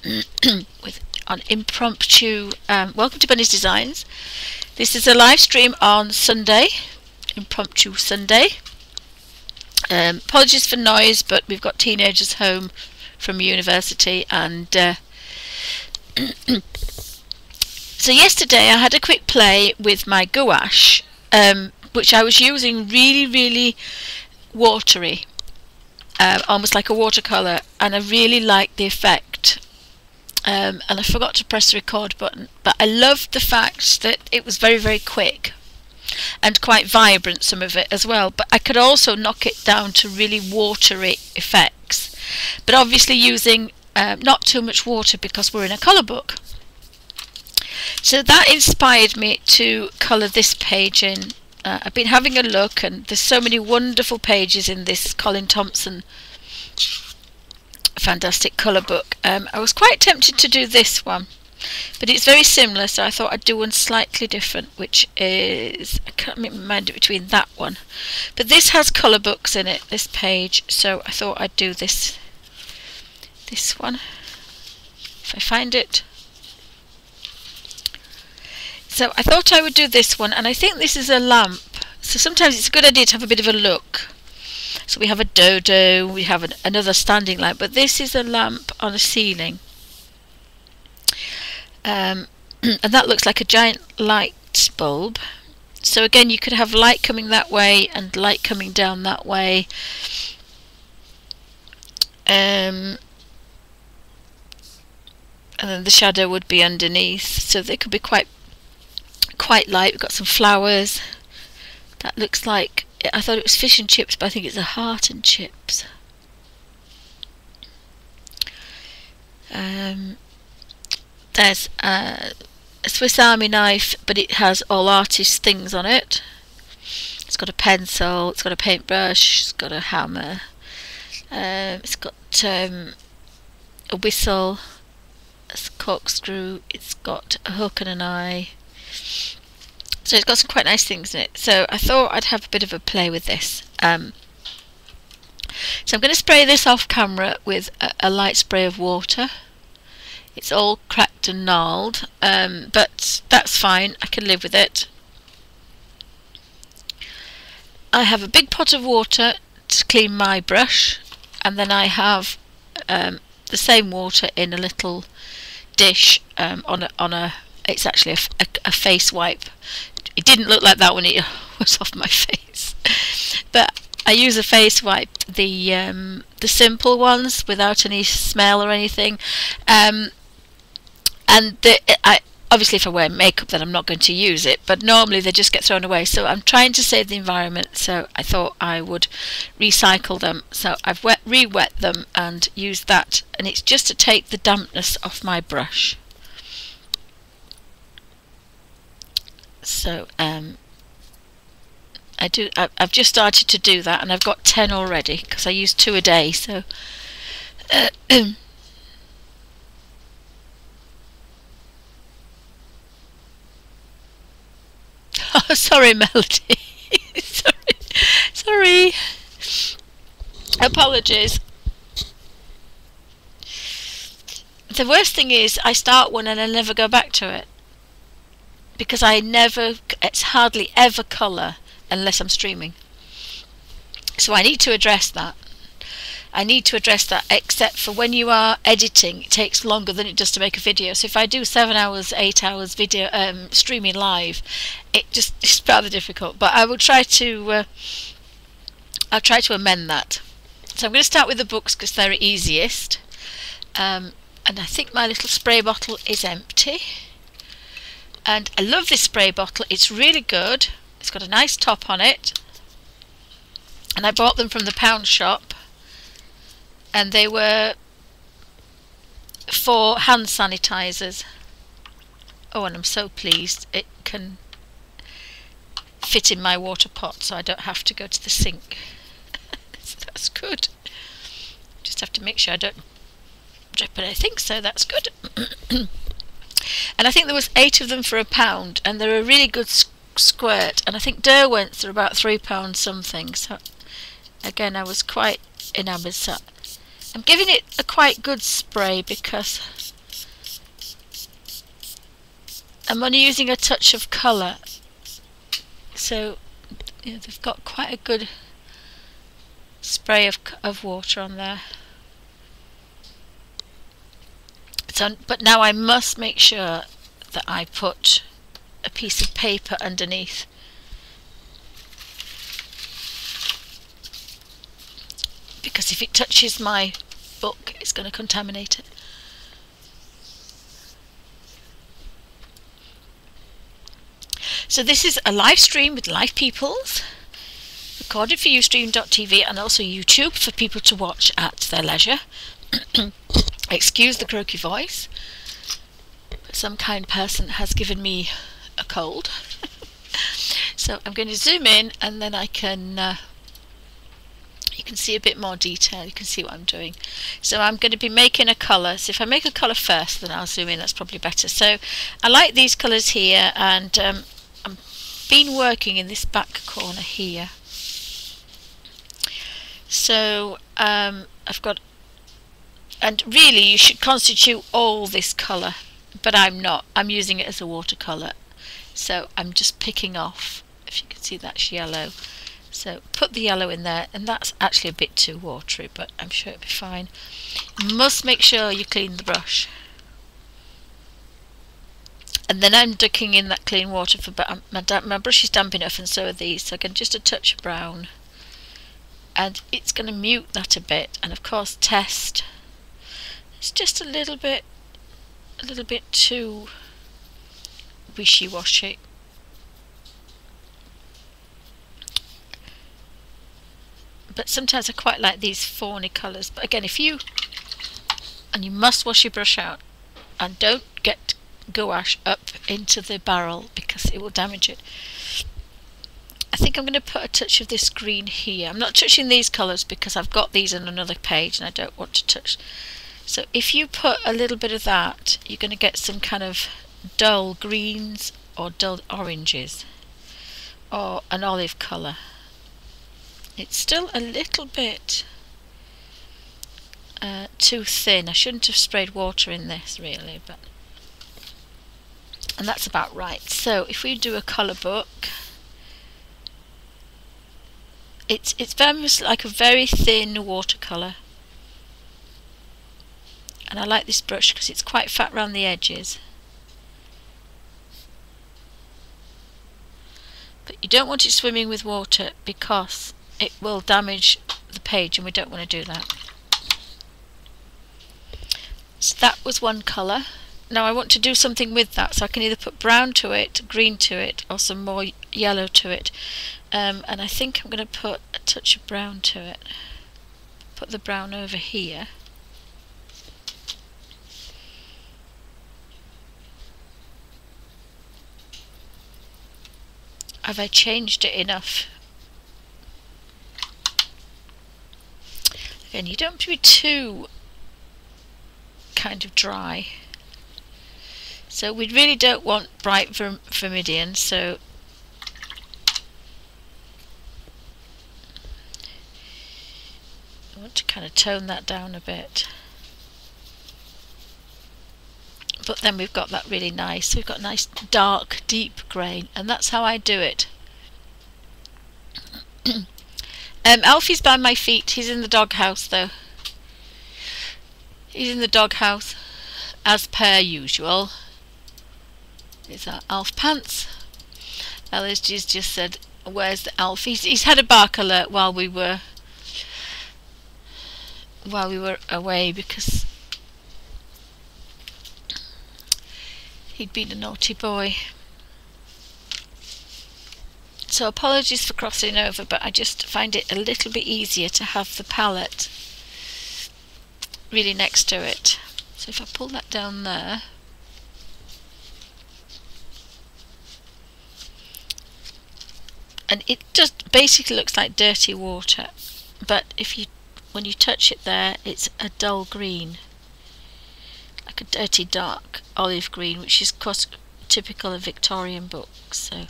on impromptu. Welcome to Bunny's Designs. This is a live stream on Sunday, impromptu Sunday. Apologies for noise, but we've got teenagers home from university, and so yesterday I had a quick play with my gouache, which I was using really watery, almost like a watercolour, and I really liked the effect. And I forgot to press the record button, but I loved the fact that it was very quick and quite vibrant, some of it as well, but I could also knock it down to really watery effects, but obviously using not too much water because we're in a colour book. So that inspired me to colour this page in. I've been having a look, and there's so many wonderful pages in this Colin Thompson fantastic colour book. I was quite tempted to do this one, but it's very similar, so I thought I'd do one slightly different, which is, I can't make my mind between that one, but this has colour books in it, this page, so I thought I'd do this one if I find it. So I thought I would do this one, and I think this is a lamp, so sometimes it's a good idea to have a bit of a look. So we have a dodo, we have another standing light, but this is a lamp on a ceiling. And that looks like a giant light bulb. So again, you could have light coming that way and light coming down that way. And then the shadow would be underneath, so they could be quite light. We've got some flowers. That looks like, I thought it was fish and chips, but I think it's a heart and chips. There's a Swiss Army knife, but it has all artist things on it. It's got a pencil, it's got a paintbrush, it's got a hammer, it's got a whistle, a corkscrew, it's got a hook and an eye. So it's got some quite nice things in it. So I thought I'd have a bit of a play with this. So I'm going to spray this off camera with a light spray of water. It's all cracked and gnarled, but that's fine, I can live with it. I have a big pot of water to clean my brush, and then I have the same water in a little dish on a it's actually a face wipe. It didn't look like that when it was off my face, but I use a face wipe, the simple ones without any smell or anything, and obviously if I wear makeup then I'm not going to use it, but normally they just get thrown away, so I'm trying to save the environment, so I thought I would recycle them. So I've re-wet them and used that, and it's just to take the dampness off my brush. So I've just started to do that, and I've got 10 already because I use 2 a day. So oh, sorry, Melody. sorry. Apologies. The worst thing is I start one and I never go back to it, because it's hardly ever colour unless I'm streaming. So I need to address that. Except for when you are editing, it takes longer than it does to make a video. So if I do 7 hours, 8 hours video streaming live, it's rather difficult. But I will try to I'll try to amend that. So I'm going to start with the books because they're easiest. And I think my little spray bottle is empty. And I love this spray bottle, it's really good, it's got a nice top on it, and I bought them from the pound shop, and they were for hand sanitizers. Oh, and I'm so pleased it can fit in my water pot, so I don't have to go to the sink. So that's good. Just have to make sure I don't drip anything, so that's good. And I think there was 8 of them for £1, and they're a really good squirt, and I think Derwent's are about £3 something, so again I was quite enamoured. So I'm giving it a quite good spray because I'm only using a touch of colour, so you know, they've got quite a good spray of water on there. So, but now I must make sure that I put a piece of paper underneath, because if it touches my book it's going to contaminate it. So this is a live stream with live peoples, recorded for Ustream.tv and also YouTube for people to watch at their leisure. Excuse the croaky voice, but some kind person has given me a cold. So I'm going to zoom in and then I can you can see a bit more detail, you can see what I'm doing. So I'm going to be making a colour, so if I make a colour first then I'll zoom in, that's probably better. So I like these colours here, and I've been working in this back corner here. So I've got, and really you should constitute all this colour, but I'm not, I'm using it as a watercolour. So I'm just picking off, if you can see that's yellow. So put the yellow in there, and that's actually a bit too watery, but I'm sure it'll be fine. You must make sure you clean the brush. And then I'm ducking in that clean water, for my brush is damp enough and so are these, so again just a touch of brown. And it's going to mute that a bit, and of course test. It's just a little bit too wishy-washy. But sometimes I quite like these fawny colours. But again, and you must wash your brush out, and don't get gouache up into the barrel because it will damage it. I think I'm going to put a touch of this green here. I'm not touching these colours because I've got these on another page and I don't want to touch. So if you put a little bit of that, you're going to get some kind of dull greens or dull oranges or an olive colour. It's still a little bit too thin. I shouldn't have sprayed water in this really, and that's about right. So if we do a colour book, it's very much like a very thin watercolour, and I like this brush because it's quite fat around the edges. But you don't want it swimming with water because it will damage the page, and we don't want to do that. So that was one colour. Now I want to do something with that, so I can either put brown to it, green to it, or some more yellow to it. And I think I'm going to put a touch of brown to it. Put the brown over here. Have I changed it enough? Again, you don't want to be too kind of dry. So we really don't want bright vermilion, so I want to kind of tone that down a bit. But then we've got that really nice, we've got nice dark deep grey, and that's how I do it. Alfie's by my feet. He's in the doghouse though. He's in the doghouse as per usual. It's our Alf pants. LSG's just said, where's the Alf? He's had a bark alert while we were away because he'd been a naughty boy. So apologies for crossing over, but I just find it a little bit easier to have the palette really next to it. So if I pull that down there, and it just basically looks like dirty water, but when you touch it there, it's a dull green, like a dirty dark olive green, which is of course typical of Victorian books. So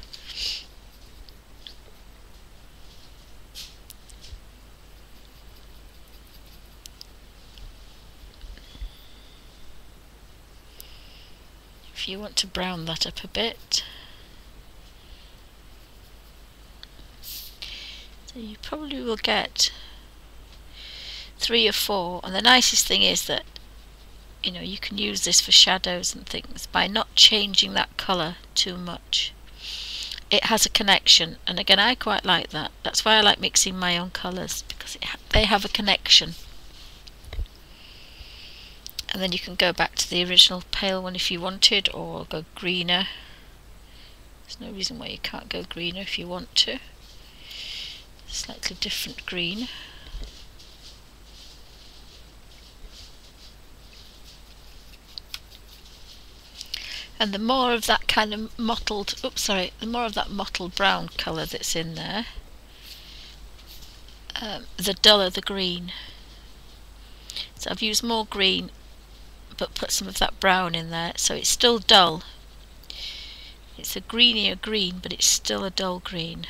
if you want to brown that up a bit. So you probably will get 3 or 4, and the nicest thing is that you can use this for shadows and things by not changing that colour too much. It has a connection, and again I quite like that. That's why I like mixing my own colours, because they have a connection. And then you can go back to the original pale one if you wanted, or go greener. There's no reason why you can't go greener if you want to. Slightly different green. And the more of that kind of mottled, the more of that mottled brown colour that's in there, the duller the green. So I've used more green, but put some of that brown in there, so it's still dull. It's a greenier green, but it's still a dull green.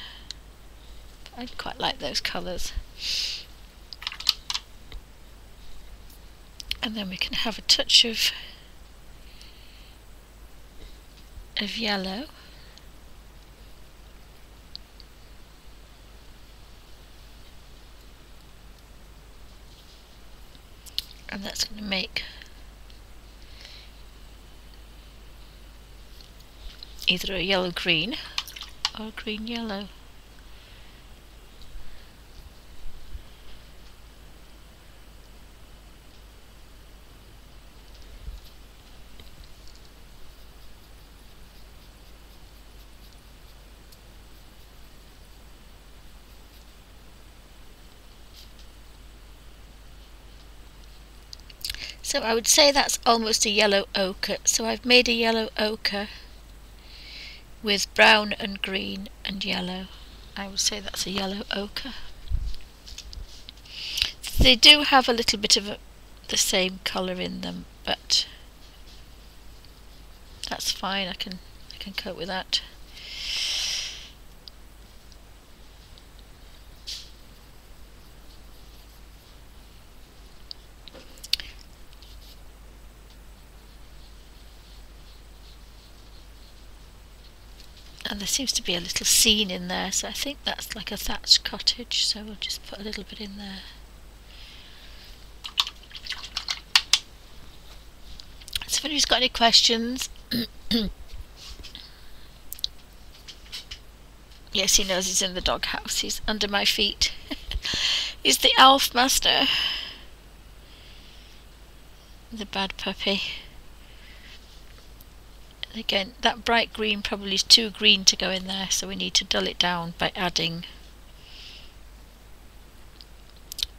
I quite like those colours. And then we can have a touch of yellow. And that's going to make either a yellow green or a green yellow. So I would say that's almost a yellow ochre. So I've made a yellow ochre with brown and green and yellow. I would say that's a yellow ochre. They do have a little bit of the same colour in them, but that's fine. I can cope with that. And there seems to be a little scene in there, so I think that's like a thatched cottage, so we'll just put a little bit in there. So if anybody's got any questions, yes, he knows he's in the doghouse, he's under my feet. He's the Elf Master, the bad puppy. Again, that bright green probably is too green to go in there, so we need to dull it down by adding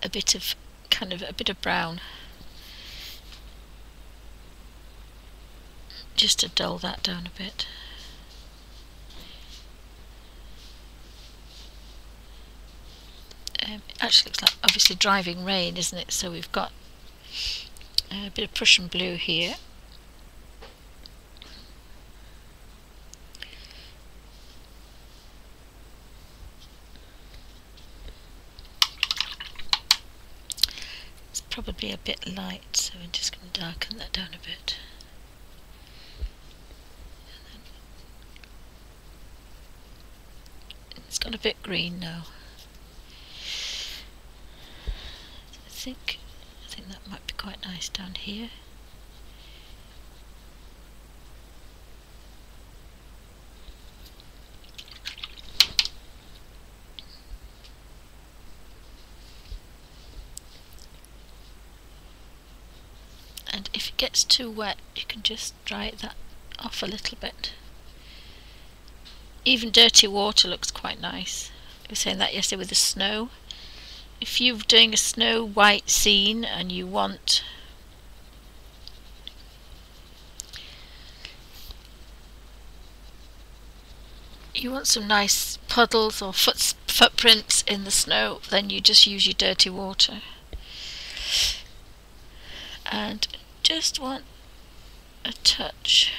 a bit of brown, just to dull that down a bit. It actually looks like obviously driving rain, isn't it? So we've got a bit of Prussian blue here. Probably a bit light, so we're just going to darken that down a bit. It's got a bit green now. I think that might be quite nice down here. And if it gets too wet, you can just dry that off a little bit. Even dirty water looks quite nice. I was saying that yesterday with the snow. If you're doing a snow white scene and you want some nice puddles or footprints in the snow, then you just use your dirty water. And just want a touch.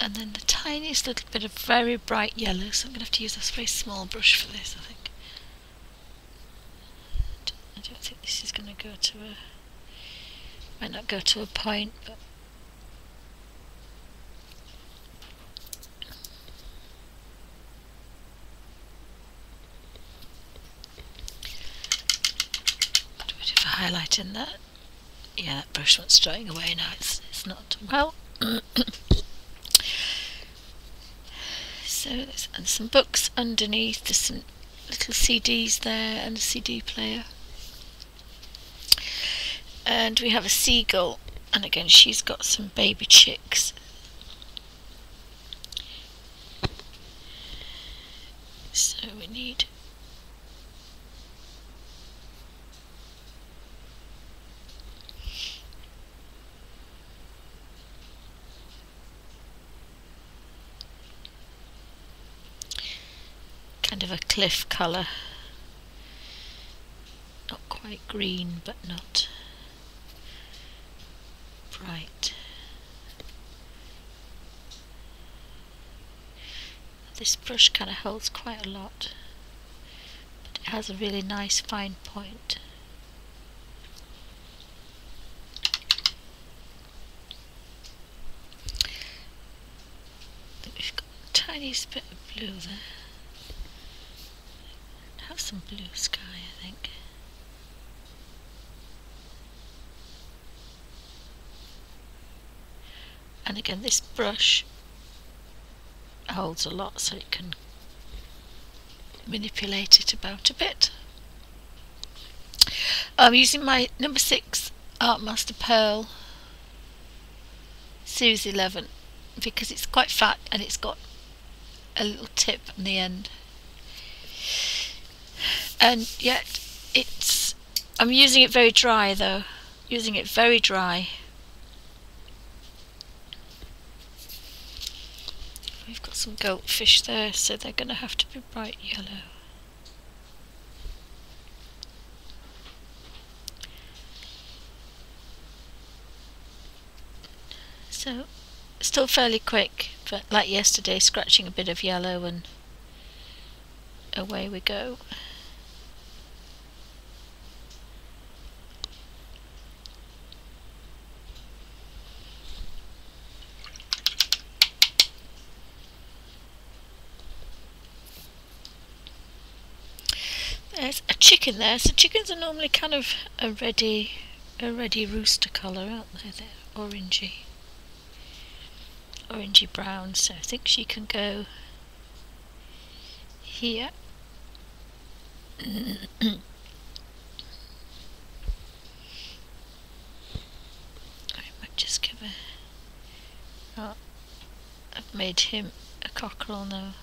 and then the tiniest little bit of very bright yellow, so I'm going to have to use this very small brush for this, I think. I don't think this is going to go to a... might not go to a point, but... put a bit of a highlight in that. Yeah, that brush one's drying away now, it's not well. So there's and some books underneath, there's some little CDs there and a CD player. And we have a seagull, and again she's got some baby chicks. So we need kind of a cliff colour, not quite green but not bright. This brush kind of holds quite a lot, but it has a really nice fine point. I think we've got the tiniest bit of blue there. Have some blue sky, I think. And again, this brush holds a lot, so it can manipulate it about a bit. I'm using my number 6 Art Master Pearl Series 11 because it's quite fat and it's got a little tip on the end. And yet I'm using it very dry though, using it very dry. We've got some goldfish there, so they're going to have to be bright yellow. So, still fairly quick, but like yesterday, scratching a bit of yellow and away we go. There's a chicken there, so chickens are normally kind of a ready rooster colour, aren't they? They're orangey brown, so I think she can go here. I might just give a... oh, I've made him a cockerel now.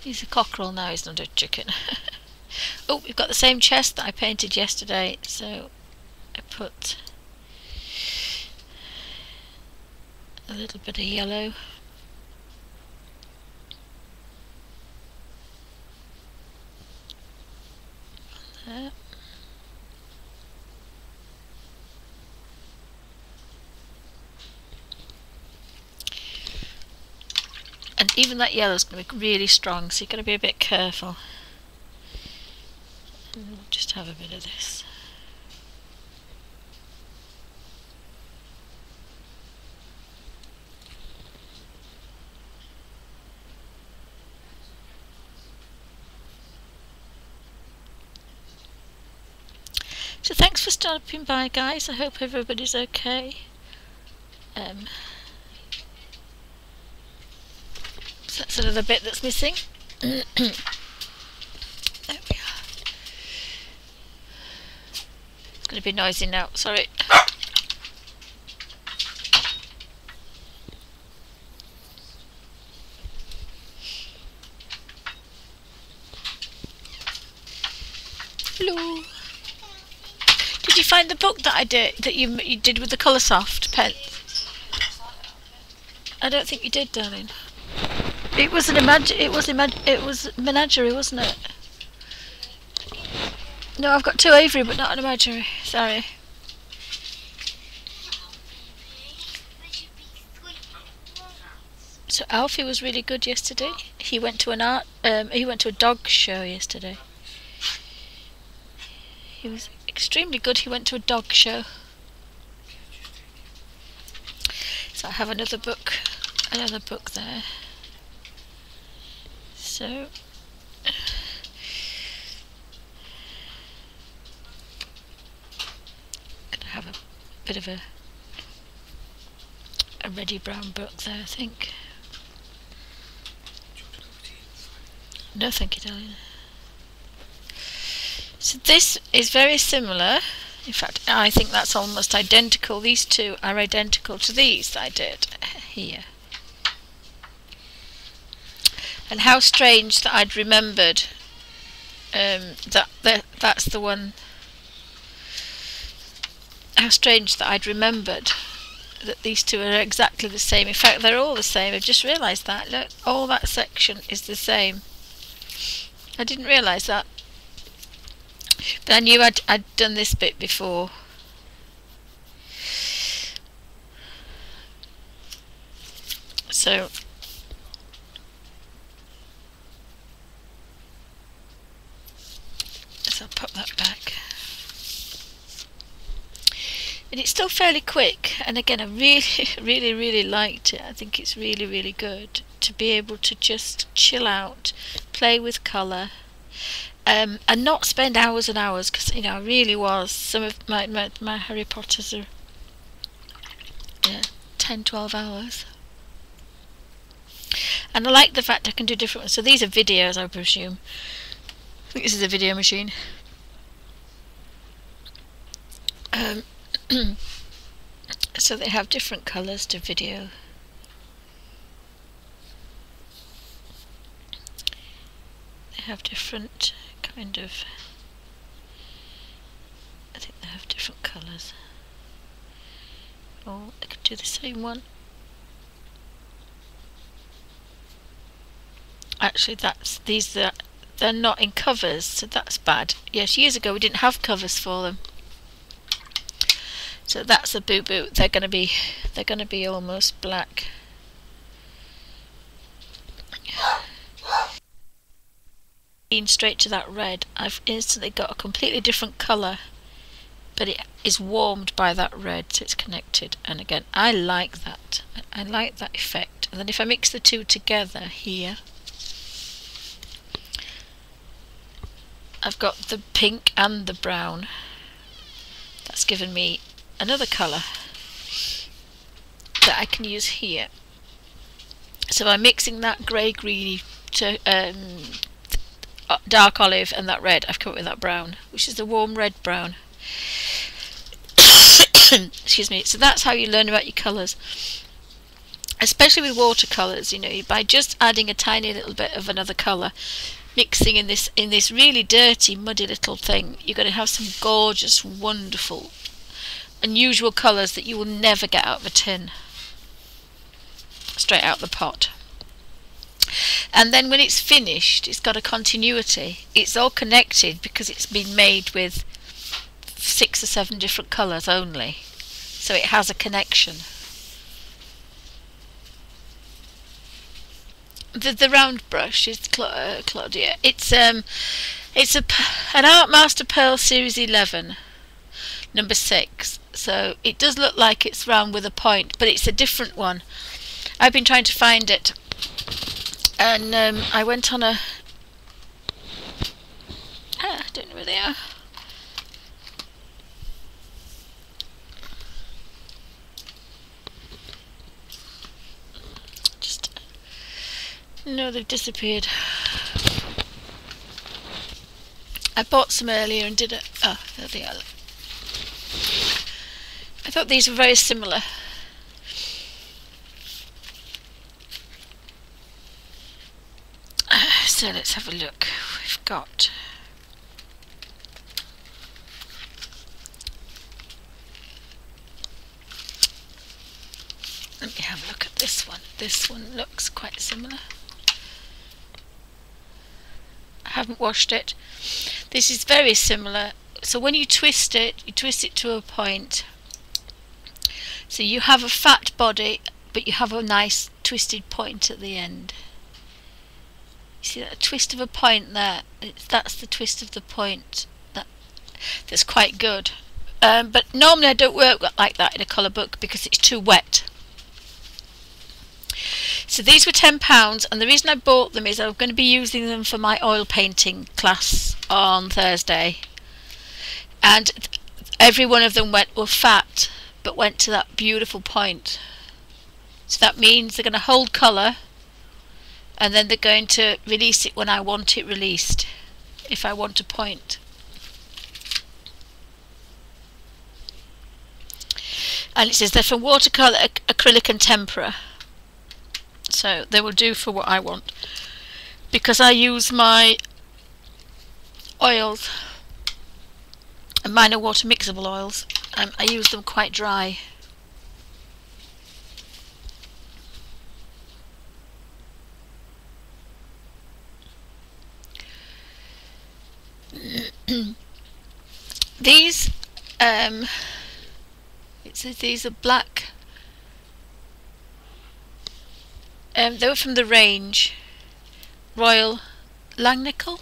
He's a cockerel now, he's not a chicken. Oh, we've got the same chest that I painted yesterday, so I put a little bit of yellow. On there. And even that yellow is going to be really strong, so you've got to be a bit careful. And we'll just have a bit of this. So thanks for stopping by, guys. I hope everybody's okay. So that's another bit that's missing. There we are. It's going to be noisy now, sorry. Hello. Did you find the book that I did, that you did with the Coloursoft pen? I don't think you did, darling. It was Menagerie, wasn't it? No, I've got 2 Avery, but not an Imagery. Sorry. So Alfie was really good yesterday. He went to a dog show yesterday. He was extremely good. He went to a dog show. So I have another book there. So gonna have a bit of a reddy brown book there, I think. No, thank you, darling. So this is very similar. In fact, I think that's almost identical. These two are identical to these that I did here. And how strange that I'd remembered that's the one. How strange that I'd remembered that these two are exactly the same. In fact, they're all the same. I've just realised that. Look, all that section is the same. I didn't realise that. But I knew I'd done this bit before. So I'll pop that back. And it's still fairly quick, and again I really liked it. I think it's really good to be able to just chill out, play with colour, and not spend hours and hours, because you know I really was. Some of my Harry Potters are 10-12 hours, and I like the fact I can do different ones. So these are videos, I presume. I think this is a video machine. So they have different colours to video. They have different kind of, I think they have different colours. Or they could do the same one. Actually they're not in covers, so that's bad. Yes, years ago we didn't have covers for them. So that's a boo-boo. They're gonna be almost black. Straight to that red, I've instantly got a completely different colour, but it is warmed by that red, so it's connected. And again, I like that. I like that effect. And then if I mix the two together here, I've got the pink and the brown. That's given me another colour that I can use here. So by mixing that grey greeny to dark olive and that red, I've come up with that brown, which is the warm red brown. Excuse me. So that's how you learn about your colours, especially with watercolours. You know, by just adding a tiny little bit of another colour, mixing in this really dirty, muddy little thing, you're going to have some gorgeous, wonderful, unusual colours that you will never get out of a tin, straight out the pot. And then when it's finished, it's got a continuity. It's all connected because it's been made with 6 or 7 different colours only, so it has a connection. The round brush is Claudia. It's an Art Master Pearl Series 11, number 6. So it does look like it's round with a point, but it's a different one. I've been trying to find it, and I went on a I don't know where they are. No, they've disappeared. I bought some earlier and did it. Oh, there they are. I thought these were very similar. So let's have a look. We've got let me have a look at this one. This one looks quite similar. I haven't washed it. This is very similar. So when you twist it to a point. So you have a fat body, but you have a nice twisted point at the end. You see that twist of a point there? That's the twist of the point. That's quite good. But normally I don't work like that in a colour book because it's too wet. So these were £10, and the reason I bought them is I'm going to be using them for my oil painting class on Thursday. And every one of them were fat, but went to that beautiful point. So that means they're going to hold colour, and then they're going to release it when I want it released, if I want a point. And it says they're from watercolour, acrylic and tempera. So they will do for what I want. Because I use my oils, and mine are water mixable oils, I use them quite dry. These it says these are black. They were from the range Royal Langnickel,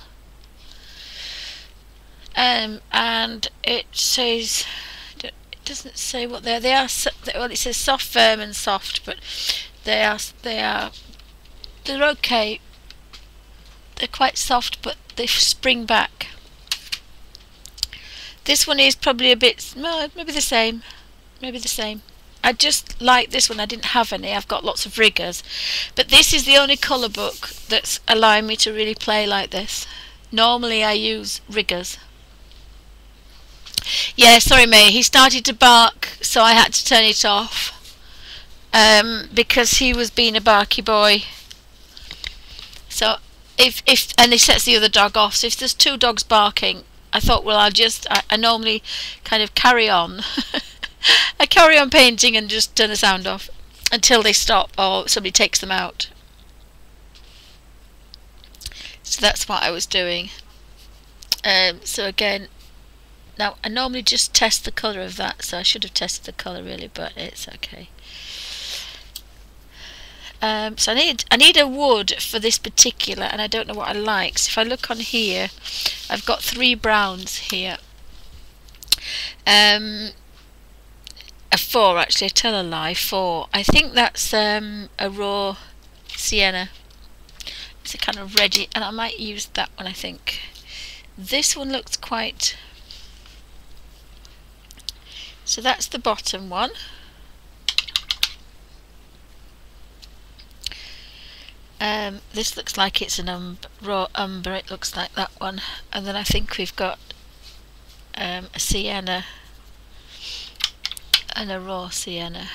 and it says, it doesn't say what they are. They are, well, it says soft, firm, and soft, but they're okay. They're quite soft, but they spring back. This one is probably a bit, no, maybe the same. Maybe the same. I just like this one. I didn't have any. I've got lots of riggers. But this is the only colour book that's allowing me to really play like this. Normally I use riggers. Yeah, sorry May, he started to bark, so I had to turn it off. Because he was being a barky boy. So and he sets the other dog off. So if there's two dogs barking, I thought, well, I normally kind of carry on. I carry on painting and just turn the sound off until they stop or somebody takes them out. So that's what I was doing. So again, now I normally just test the colour of that, so I should have tested the colour really, but it's okay. So I need a wood for this particular, and I don't know what I like. So if I look on here, I've got 3 browns here. 4 actually, I tell a lie, 4. I think that's a raw sienna. It's a kind of reddy, and I might use that one, I think. This one looks quite... So that's the bottom one. This looks like it's an raw umber, it looks like that one. And then I think we've got a sienna and a raw sienna.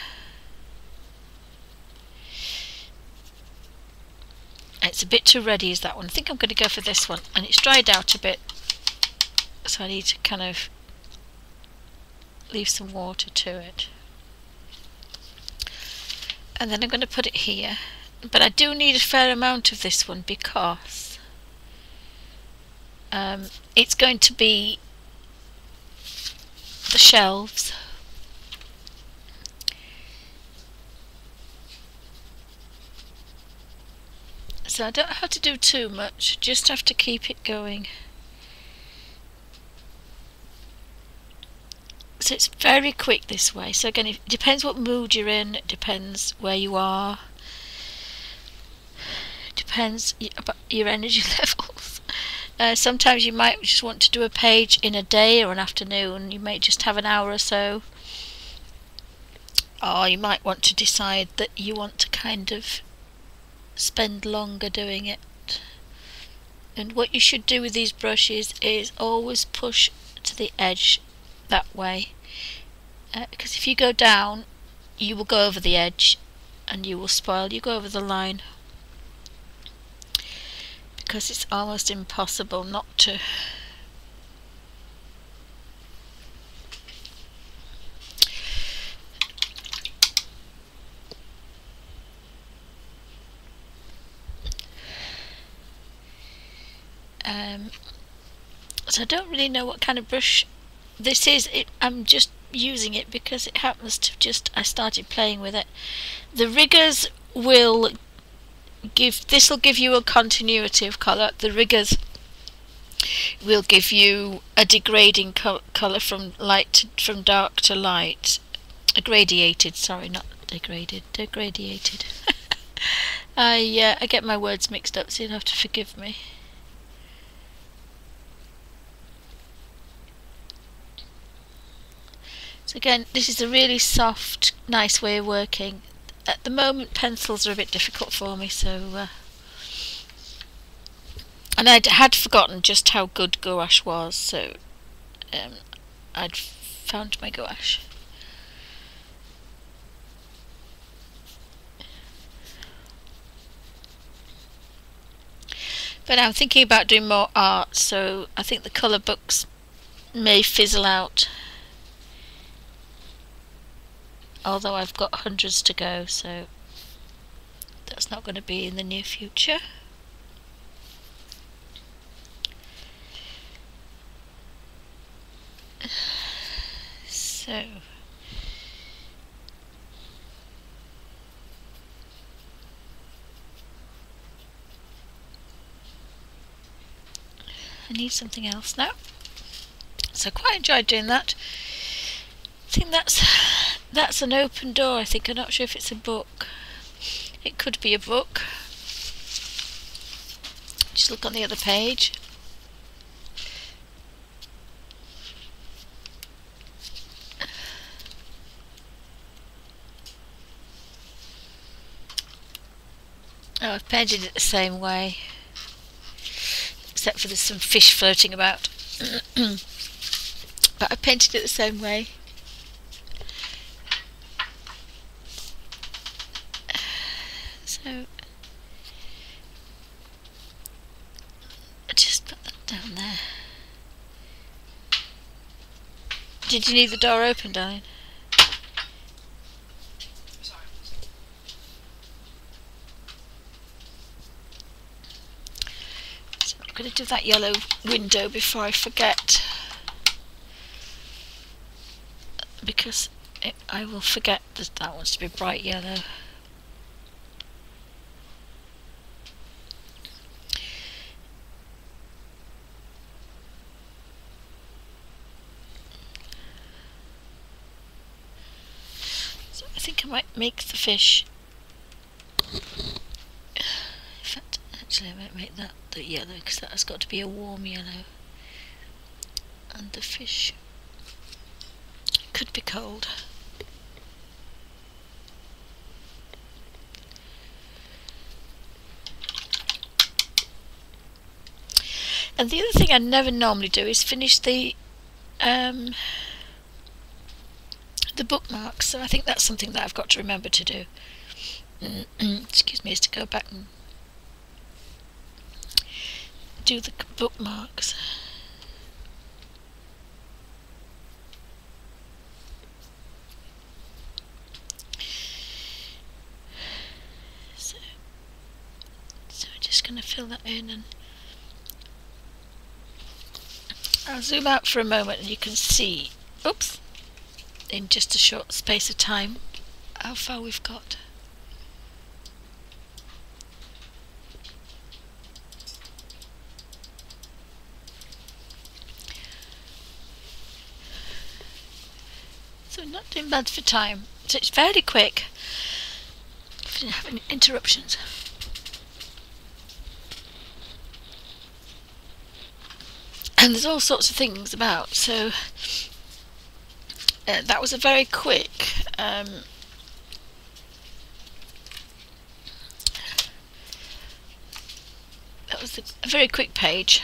It's a bit too reddy, is that one. I think I'm going to go for this one, and it's dried out a bit, so I need to kind of leave some water to it. And then I'm going to put it here, but I do need a fair amount of this one because it's going to be the shelves. So I don't have to do too much, just have to keep it going. So it's very quick this way. So again, it depends what mood you're in, it depends where you are, it depends about your energy levels. Sometimes you might just want to do a page in a day or an afternoon, you might just have an hour or so. Or you might want to decide that you want to kind of spend longer doing it. And what you should do with these brushes is always push to the edge that way, because if you go down you will go over the edge and you will spoil, you go over the line, because it's almost impossible not to. So I don't really know what kind of brush this is. I'm just using it because it happens to just, I started playing with it. The riggers will give you a continuity of colour. The riggers will give you a degrading colour from dark to light. Gradiated, sorry, not degraded. Degraded. I get my words mixed up, so you'll have to forgive me. So again, this is a really soft, nice way of working. At the moment, pencils are a bit difficult for me, so and I had forgotten just how good gouache was, so I'd found my gouache. But I'm thinking about doing more art, so I think the colour books may fizzle out. Although I've got hundreds to go, so that's not going to be in the near future. So I need something else now. So I quite enjoyed doing that. I think that's an open door, I think. I'm not sure if it's a book. It could be a book. Just look on the other page. Oh, I've painted it the same way, except for there's some fish floating about. But I painted it the same way. So just put that down there. Did you need the door open, darling? So I'm going to do that yellow window before I forget, because I will forget that wants to be bright yellow. I think I might make the fish. In fact, actually I might make that the yellow, because that has got to be a warm yellow. And the fish could be cold. And the other thing I never normally do is finish the bookmarks, so I think that's something that I've got to remember to do. Excuse me, is to go back and do the bookmarks. So we're just going to fill that in, and I'll zoom out for a moment and you can see, oops, in just a short space of time, how far we've got. So not doing bad for time, so it's fairly quick if you didn't have any interruptions. And there's all sorts of things about, so that was a very quick that was a very quick page.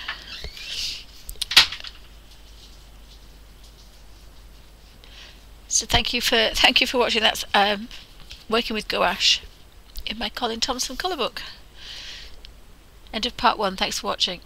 So thank you for watching. That's working with gouache in my Colin Thompson colour book. End of part 1. Thanks for watching.